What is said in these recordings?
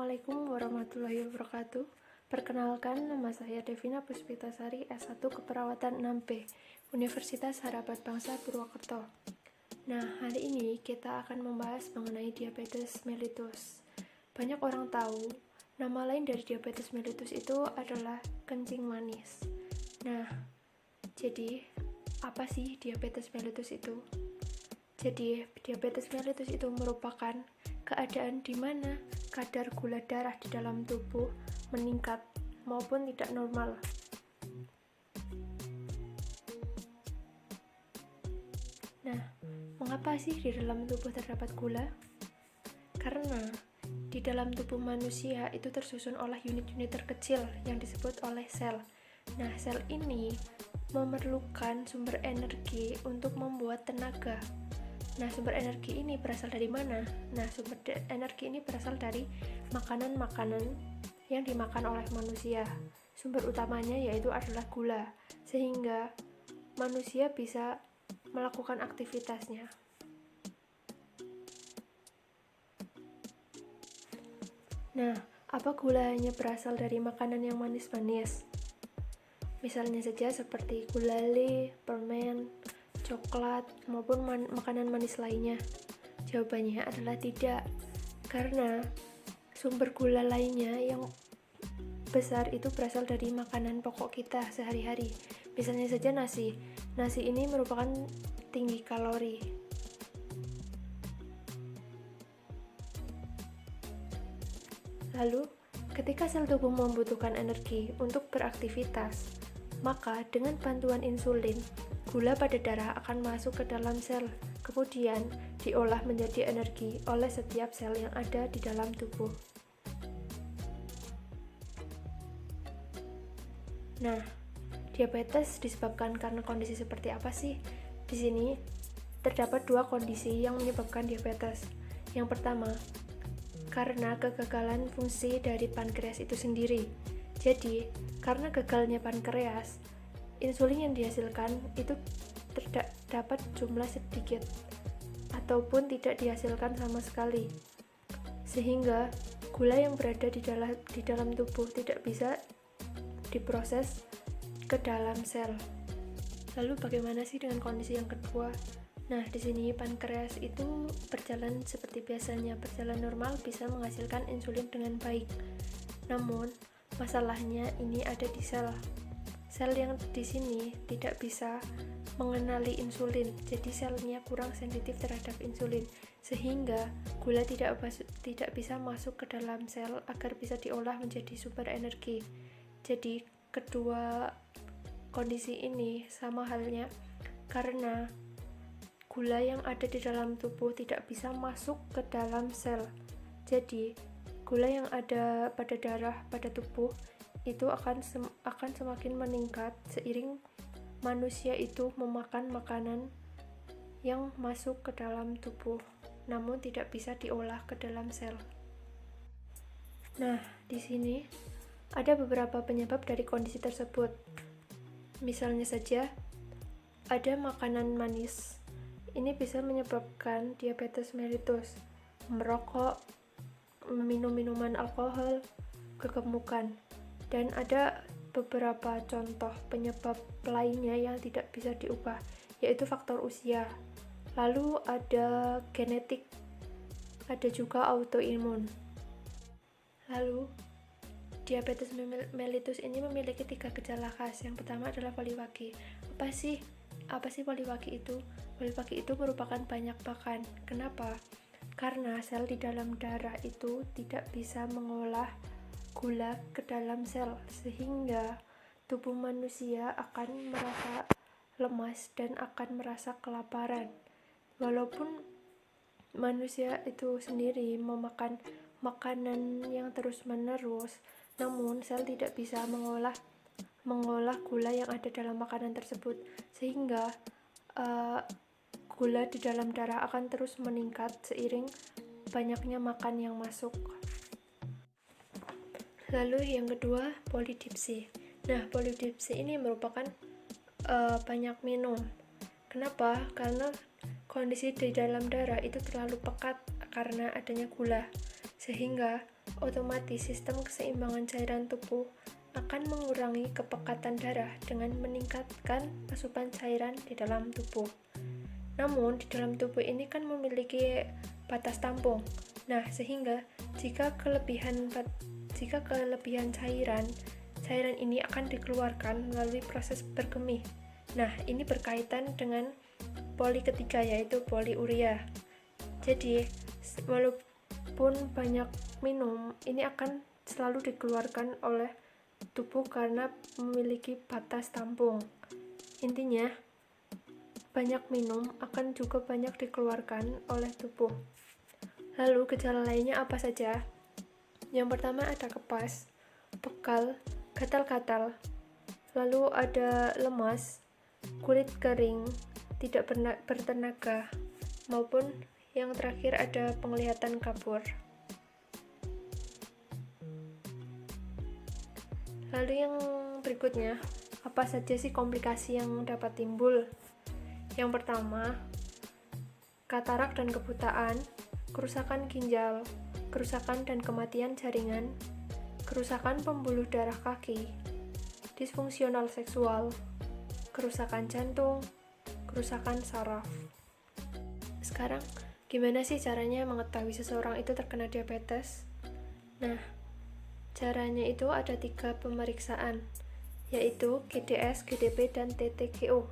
Assalamualaikum warahmatullahi wabarakatuh. Perkenalkan, nama saya Devina Puspitasari, S1 Keperawatan 6B, Universitas Harapan Bangsa Purwokerto. Nah, hari ini kita akan membahas mengenai diabetes mellitus. Banyak orang tahu, nama lain dari diabetes mellitus itu adalah kencing manis. Nah, jadi apa sih diabetes mellitus itu? Jadi, diabetes mellitus itu merupakan keadaan di mana kadar gula darah di dalam tubuh meningkat maupun tidak normal. Nah, mengapa sih di dalam tubuh terdapat gula? Karena di dalam tubuh manusia itu tersusun oleh unit-unit terkecil yang disebut oleh sel. Nah, sel ini memerlukan sumber energi untuk membuat tenaga. Nah, sumber energi ini berasal dari mana? Nah, sumber energi ini berasal dari makanan-makanan yang dimakan oleh manusia. Sumber utamanya yaitu adalah gula, sehingga manusia bisa melakukan aktivitasnya. Nah, apa gulanya berasal dari makanan yang manis-manis? Misalnya saja seperti gulali, permen, coklat, maupun makanan manis lainnya? Jawabannya adalah tidak, karena sumber gula lainnya yang besar itu berasal dari makanan pokok kita sehari-hari. Misalnya saja nasi. Nasi ini merupakan tinggi kalori. Lalu, ketika sel tubuh membutuhkan energi untuk beraktivitas, maka dengan bantuan insulin, gula pada darah akan masuk ke dalam sel, kemudian diolah menjadi energi oleh setiap sel yang ada di dalam tubuh. Nah, diabetes disebabkan karena kondisi seperti apa sih? Di sini terdapat dua kondisi yang menyebabkan diabetes. Yang pertama, karena kegagalan fungsi dari pankreas itu sendiri. Jadi, karena gagalnya pankreas, insulin yang dihasilkan itu terdapat jumlah sedikit ataupun tidak dihasilkan sama sekali, sehingga gula yang berada di dalam tubuh tidak bisa diproses ke dalam sel. Lalu bagaimana sih dengan kondisi yang kedua? Nah, di sini pankreas itu berjalan seperti biasanya, berjalan normal, bisa menghasilkan insulin dengan baik. Namun, masalahnya ini ada di sel. Sel yang di sini tidak bisa mengenali insulin, jadi selnya kurang sensitif terhadap insulin, sehingga gula tidak bisa masuk ke dalam sel agar bisa diolah menjadi sumber energi. Jadi kedua kondisi ini sama halnya karena gula yang ada di dalam tubuh tidak bisa masuk ke dalam sel. Jadi gula yang ada pada darah, pada tubuh itu akan semakin meningkat seiring manusia itu memakan makanan yang masuk ke dalam tubuh, namun tidak bisa diolah ke dalam sel. Nah, di sini ada beberapa penyebab dari kondisi tersebut. Misalnya saja, ada makanan manis. Ini bisa menyebabkan diabetes mellitus. Merokok, meminum minuman alkohol, kegemukan. Dan ada beberapa contoh penyebab lainnya yang tidak bisa diubah, yaitu faktor usia. Lalu ada genetik, ada juga autoimun. Lalu, diabetes mellitus ini memiliki 3 gejala khas. Yang pertama adalah poliwagi. Apa sih poliwagi itu? Poliwagi itu merupakan banyak makan. Kenapa? Karena sel di dalam darah itu tidak bisa mengolah gula ke dalam sel, sehingga tubuh manusia akan merasa lemas dan akan merasa kelaparan. Walaupun manusia itu sendiri memakan makanan yang terus-menerus, namun sel tidak bisa mengolah gula yang ada dalam makanan tersebut, sehingga gula di dalam darah akan terus meningkat seiring banyaknya makan yang masuk. Lalu yang kedua, polidipsi. Nah, polidipsi ini merupakan banyak minum. Kenapa? Karena kondisi di dalam darah itu terlalu pekat karena adanya gula, sehingga otomatis sistem keseimbangan cairan tubuh akan mengurangi kepekatan darah dengan meningkatkan asupan cairan di dalam tubuh. Namun, di dalam tubuh ini kan memiliki batas tampung. Nah, sehingga jika kelebihan cairan ini akan dikeluarkan melalui proses berkemih. Nah, ini berkaitan dengan poli ketiga, yaitu poliuria. Jadi, walaupun banyak minum, ini akan selalu dikeluarkan oleh tubuh karena memiliki batas tampung. Intinya, banyak minum akan juga banyak dikeluarkan oleh tubuh. Lalu gejala lainnya apa saja? Yang pertama ada kepas, pegal, gatal-gatal, lalu ada lemas, kulit kering, tidak bertenaga, maupun yang terakhir ada penglihatan kabur. Lalu yang berikutnya, apa saja sih komplikasi yang dapat timbul? Yang pertama, katarak dan kebutaan, kerusakan ginjal, kerusakan dan kematian jaringan, kerusakan pembuluh darah kaki, disfungsional seksual, kerusakan jantung, kerusakan saraf. Sekarang, gimana sih caranya mengetahui seseorang itu terkena diabetes? Nah, caranya itu ada 3 pemeriksaan, yaitu GDS, GDP, dan TTGO.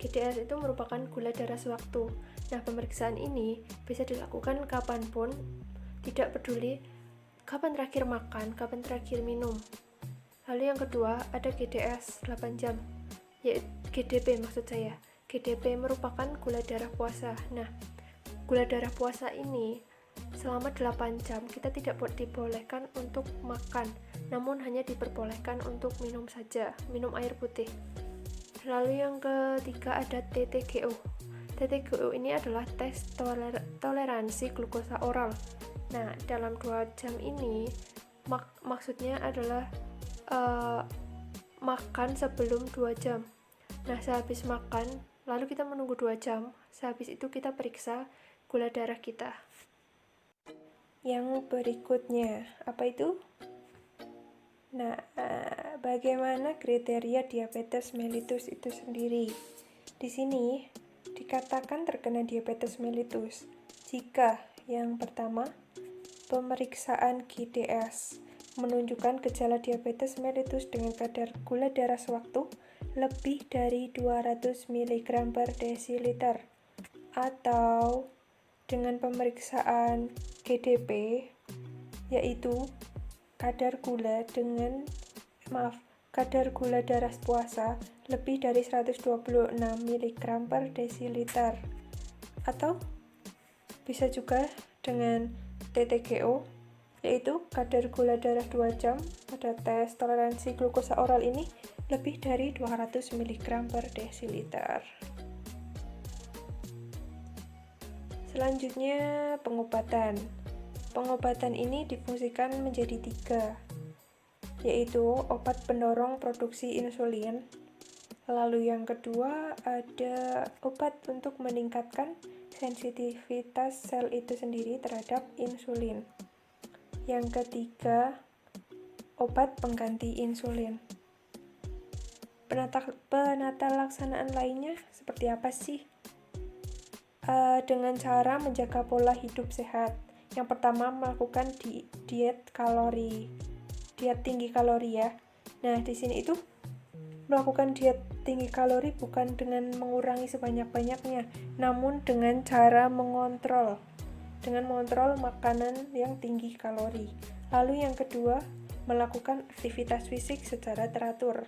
GDS itu merupakan gula darah sewaktu. Nah, pemeriksaan ini bisa dilakukan kapanpun, tidak peduli kapan terakhir makan, kapan terakhir minum. Lalu yang kedua ada GDS 8 jam, yaitu GDP maksud saya. GDP merupakan gula darah puasa. Nah, gula darah puasa ini selama 8 jam kita tidak dibolehkan untuk makan, namun hanya diperbolehkan untuk minum saja, minum air putih. Lalu yang ketiga ada TTGO. TTGO ini adalah tes toleransi glukosa oral. Nah, dalam 2 jam ini maksudnya adalah makan sebelum 2 jam. Nah, sehabis makan, lalu kita menunggu 2 jam, sehabis itu kita periksa gula darah kita. Yang berikutnya, apa itu? Nah, bagaimana kriteria diabetes mellitus itu sendiri? Di sini dikatakan terkena diabetes mellitus jika yang pertama, pemeriksaan GDS menunjukkan gejala diabetes mellitus dengan kadar gula darah sewaktu lebih dari 200 mg per desiliter, atau dengan pemeriksaan GDP, yaitu kadar gula darah puasa lebih dari 126 mg per desiliter, atau bisa juga dengan TTGO, yaitu kadar gula darah 2 jam pada tes toleransi glukosa oral ini lebih dari 200 mg per desiliter. Selanjutnya, pengobatan. Pengobatan ini difungsikan menjadi 3, yaitu obat pendorong produksi insulin. Lalu yang kedua ada obat untuk meningkatkan sensitivitas sel itu sendiri terhadap insulin. Yang ketiga, obat pengganti insulin. Penata laksanaan lainnya seperti apa sih? Dengan cara menjaga pola hidup sehat. Yang pertama, melakukan diet tinggi kalori ya. Nah, di sini itu melakukan diet tinggi kalori bukan dengan mengurangi sebanyak-banyaknya, namun dengan cara mengontrol makanan yang tinggi kalori. Lalu yang kedua, melakukan aktivitas fisik secara teratur.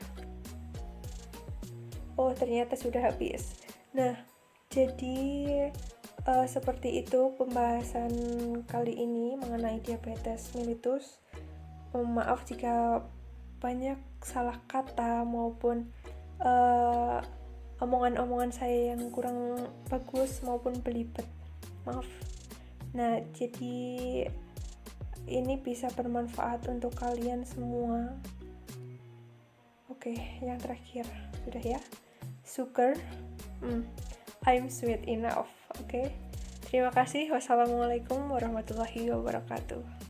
Oh, ternyata sudah habis. Nah, jadi seperti itu pembahasan kali ini mengenai diabetes mellitus. Maaf jika banyak salah kata maupun omongan-omongan saya yang kurang bagus maupun belibet. Maaf. Nah, jadi ini bisa bermanfaat untuk kalian semua. Oke, yang terakhir sudah ya. Sugar, I'm sweet enough. Oke. Terima kasih. Wassalamualaikum warahmatullahi wabarakatuh.